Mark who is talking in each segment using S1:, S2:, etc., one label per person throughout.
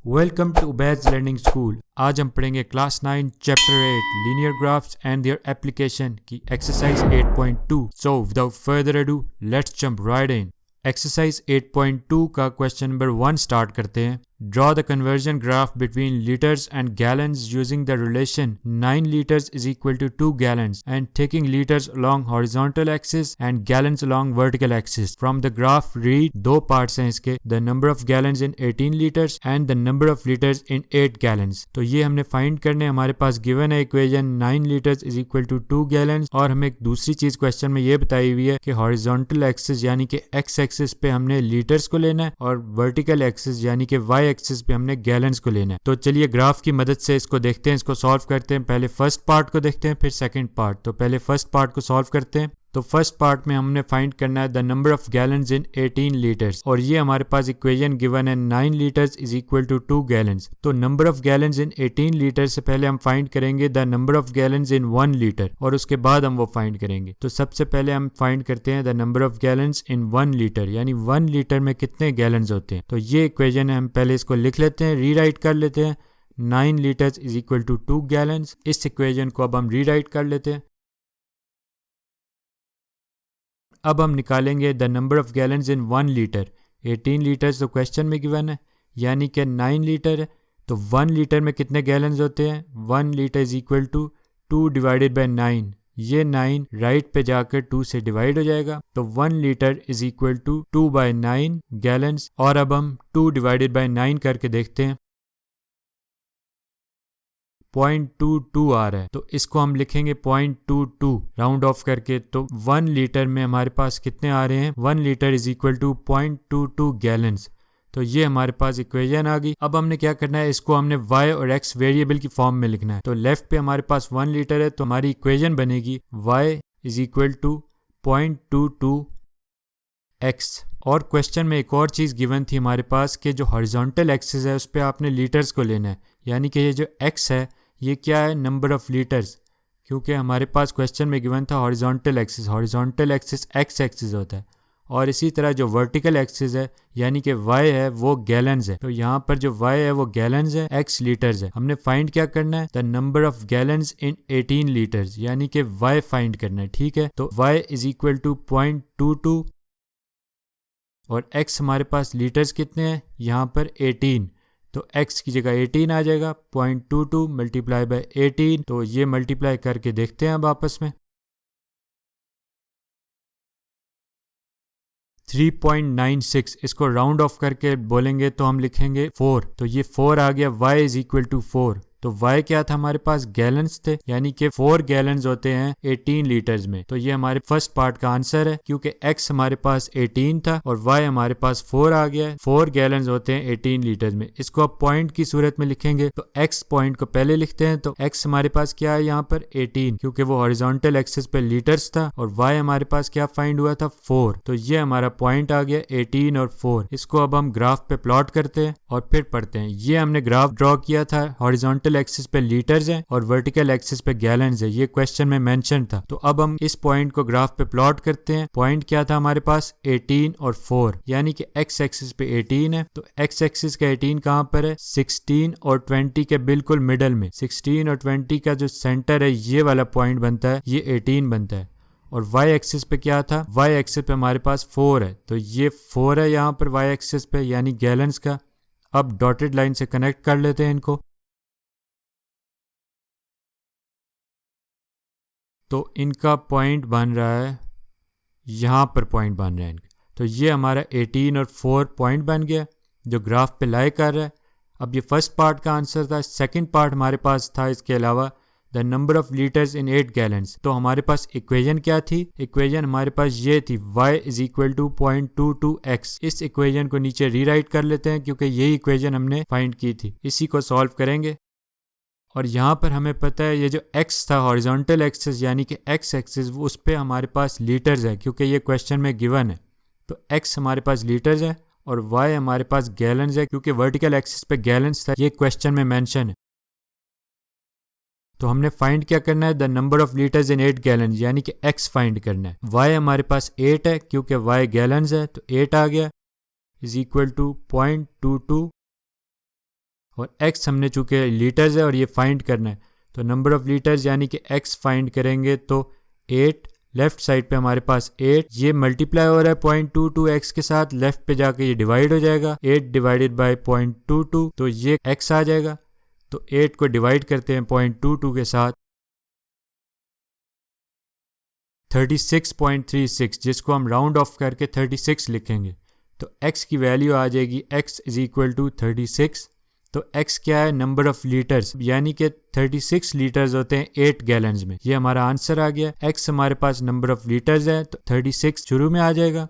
S1: Welcome to Ubaid learning school. आज हम पढ़ेंगे class 9 chapter 8 linear graphs and their application की exercise 8.2। So without further ado let's jump right in. Exercise 8.2 का question number 1 start करते हैं। Draw the conversion graph between litres and gallons using the relation 9 liters is equal to 2 gallons and taking liters along horizontal axis and gallons along vertical axis. From the graph read दो parts हैं इसके, the number of gallons in 18 liters and the number of liters in 8 gallons. तो ये हमने find करने, हमारे पास given है equation 9 liters is equal to 2 gallons और हमें एक दूसरी चीज क्वेश्चन में ये बताई हुई है कि हॉरिजॉन्टल एक्सिस यानी कि एक्स एक्सिस पे हमने लीटर्स को लेना है और वर्टिकल एक्सिस यानी कि वाई एक्सिस पे हमने गैलन्स को लेना है। तो चलिए ग्राफ की मदद से इसको देखते हैं, इसको सॉल्व करते हैं। पहले फर्स्ट पार्ट को देखते हैं फिर सेकंड पार्ट। तो पहले फर्स्ट पार्ट को सॉल्व करते हैं। तो फर्स्ट पार्ट में हमने फाइंड करना है the number of gallons in 18 litres और ये हमारे पास इक्वेशन गिवन है 9 litres is equal to 2 gallons. तो number of gallons in 18 litre से पहले हम फाइंड करेंगे the number of gallons in 1 litre और उसके बाद हम वो फाइंड करेंगे। तो सबसे पहले हम फाइंड करते हैं the number of gallons in 1 litre यानी 1 लीटर में कितने गैलन्स होते हैं। तो ये इक्वेशन है, हम पहले इसको लिख लेते हैं, रीराइट कर लेते हैं। 9 litres is equal to 2 gallons. इस इक्वेशन को अब हम रीराइट कर लेते हैं। अब हम निकालेंगे the number of gallons in 1 litre. 18 litres तो क्वेश्चन में गिवन है यानी कि 9 लीटर है। तो 1 लीटर में कितने गैलन्स होते हैं? 1 litre is equal to 2 divided by 9। ये 9 राइट पे जाकर 2 से डिवाइड हो जाएगा। तो 1 litre is equal to 2/9 gallons. और अब हम 2 डिवाइडेड बाय 9 करके देखते हैं, 0.22 आ रहा है। तो इसको हम लिखेंगे 0.22 राउंड ऑफ करके। तो 1 लीटर में हमारे पास कितने आ रहे हैं? 1 litre is equal to 0.22 gallons. तो ये हमारे पास इक्वेशन आ गई। अब हमने क्या करना है, इसको हमने y और x वेरिएबल की फॉर्म में लिखना है। तो लेफ्ट पे हमारे पास 1 लीटर है तो हमारी इक्वेशन बनेगी y is equal to 0.22x। और क्वेश्चन में एक और चीज़ गिवन थी हमारे पास कि जो हॉरिजॉन्टल एक्सिस है उस पर आपने लीटर्स को लेना है यानी कि ये जो x है ये क्या है? Number of litres. क्योंकि हमारे पास क्वेश्चन में गिवन था हॉरिजॉन्टल एक्सिस एक्स एक्सिस होता है और इसी तरह जो वर्टिकल एक्सिस है यानी कि y है वो गैलन्स है। तो यहाँ पर जो y है वो गैलन्स है, x लीटर्स है। हमने फाइंड क्या करना है? The number of gallons in 18 litres यानी कि y फाइंड करना है। ठीक है, तो y इज इक्वल टू 0.22 और x हमारे पास लीटर्स कितने हैं? यहाँ पर 18। तो x की जगह 18 आ जाएगा। 0.22 मल्टीप्लाई बाय 18। तो ये मल्टीप्लाई करके देखते हैं अब आपस में। 3.96। इसको राउंड ऑफ करके बोलेंगे तो हम लिखेंगे 4। तो ये 4 आ गया। y is equal to 4। तो y क्या था हमारे पास? गैलन्स थे यानी कि 4 गैलन्स होते हैं 18 लीटर्स में। तो ये हमारे फर्स्ट पार्ट का आंसर है क्योंकि x हमारे पास 18 था और y हमारे पास 4 आ गया है। 4 गैलन्स होते हैं 18 लीटर्स में। इसको आप पॉइंट की सूरत में लिखेंगे तो x पॉइंट को पहले लिखते हैं। तो x हमारे पास क्या है यहाँ पर? 18 क्योंकि वो हॉरिजॉन्टल एक्सिस पे लीटर्स था और y हमारे पास क्या फाइंड हुआ था? 4। तो ये हमारा पॉइंट आ गया 18 और 4। इसको अब हम ग्राफ पे प्लॉट करते हैं और फिर पढ़ते हैं। ये हमने ग्राफ ड्रॉ किया था, हॉरिजॉन्टल एक्सिस पे लीटर्स है और वर्टिकल एक्सिस पे गैलन्स है, ये क्वेश्चन में मेंशन था। तो अब हम इस पॉइंट को ग्राफ पे प्लॉट करते हैं। पॉइंट क्या था हमारे पास? 18 और 4 यानी कि x एक्सिस पे 18 है। तो x एक्सिस का 18 कहां पर है? 16 और 20 के बिल्कुल मिडल में। 16 और 20 का जो सेंटर है ये वाला पॉइंट बनता है, ये 18 बनता है। और y एक्सिस पे क्या था? y एक्सिस पे हमारे पास 4 है। तो ये 4 है यहाँ पर y एक्सिस पे यानी गैलन्स का। अब डॉटेड लाइन से कनेक्ट कर लेते हैं इनको। तो इनका पॉइंट बन रहा है, यहाँ पर पॉइंट बन रहा है इनका। तो ये हमारा 18 और 4 पॉइंट बन गया जो ग्राफ पे लाई कर रहा है। अब ये फर्स्ट पार्ट का आंसर था। सेकंड पार्ट हमारे पास था इसके अलावा the number of litres in 8 gallons. तो हमारे पास इक्वेशन क्या थी? इक्वेशन हमारे पास ये थी y is equal to 0.22x। इस इक्वेशन को नीचे रीराइट कर लेते हैं क्योंकि यही इक्वेशन हमने फाइंड की थी। इसी को सॉल्व करेंगे और यहाँ पर हमें पता है ये जो x था हॉरिजॉन्टल एक्सिस यानी कि x एक्सिस उस पे हमारे पास लीटर्स है क्योंकि ये क्वेश्चन में गिवन है। तो x हमारे पास लीटर्स है और y हमारे पास गैलन्स है क्योंकि वर्टिकल एक्सिस पे गैलन्स था, ये क्वेश्चन में मेंशन है। तो हमने फाइंड क्या करना है? The number of litres in 8 gallon यानी कि x फाइंड करना है। y हमारे पास 8 है क्योंकि y गैलन्स है तो 8 आ गया इज इक्वल टू 0.22 और x हमने चूँकि लीटर्स है और ये फाइंड करना है, तो नंबर ऑफ़ लीटर्स यानी कि x फाइंड करेंगे तो 8, लेफ्ट साइड पे हमारे पास 8, ये मल्टीप्लाई हो रहा है 0.22x के साथ, लेफ्ट पे जाके ये डिवाइड हो जाएगा 8 डिवाइडेड बाय 0.22, तो ये x आ जाएगा। तो 8 को डिवाइड करते हैं 0.22 के साथ, 36.36, जिसको हम राउंड ऑफ करके 36 लिखेंगे। तो x की वैल्यू आ जाएगी x इज इक्वल टू 36। तो x क्या है? नंबर ऑफ लीटर्स, यानी कि 36 लीटर्स होते हैं 8 गैलन्स में। ये हमारा आंसर आ गया। x हमारे पास नंबर ऑफ लीटर्स है तो 36 शुरू में आ जाएगा,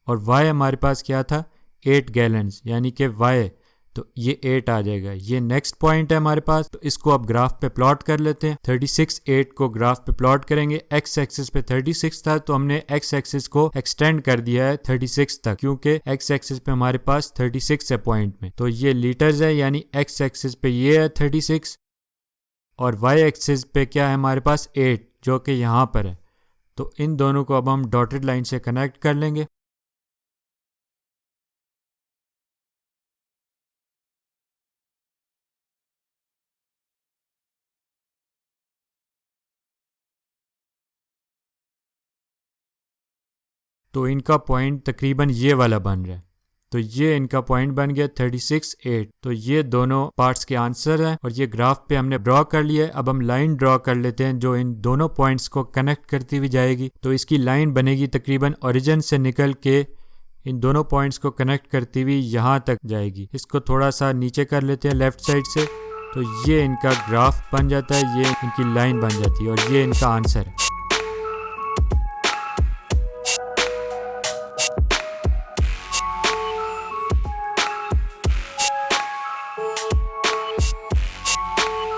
S1: और y हमारे पास क्या था? 8 गैलन्स, यानी कि y, तो ये 8 आ जाएगा। ये नेक्स्ट पॉइंट है हमारे पास, तो इसको अब ग्राफ पे प्लॉट कर लेते हैं। 36 8 को ग्राफ पे प्लॉट करेंगे। x एक्सिस पे 36 था तो हमने x एक्सिस को एक्सटेंड कर दिया है 36 तक, क्योंकि x एक्सिस पे हमारे पास 36 है पॉइंट में। तो ये लीटर्स है, यानी x एक्सिस पे ये है 36, और y एक्सिस पे क्या है हमारे पास? 8, जो कि यहाँ पर है। तो इन दोनों को अब हम डॉटेड लाइन से कनेक्ट कर लेंगे। तो इनका पॉइंट तकरीबन ये वाला बन रहा है। तो ये इनका पॉइंट बन गया 36 8। तो ये दोनों पार्ट्स के आंसर हैं, और ये ग्राफ पे हमने ड्रॉ कर लिया है। अब हम लाइन ड्रॉ कर लेते हैं जो इन दोनों पॉइंट्स को कनेक्ट करती हुई जाएगी। तो इसकी लाइन बनेगी तकरीबन ओरिजिन से निकल के इन दोनों पॉइंट्स को कनेक्ट करती हुई यहाँ तक जाएगी। इसको थोड़ा सा नीचे कर लेते हैं लेफ्ट साइड से, तो ये इनका ग्राफ बन जाता है, ये इनकी लाइन बन जाती है, और ये इनका आंसर है।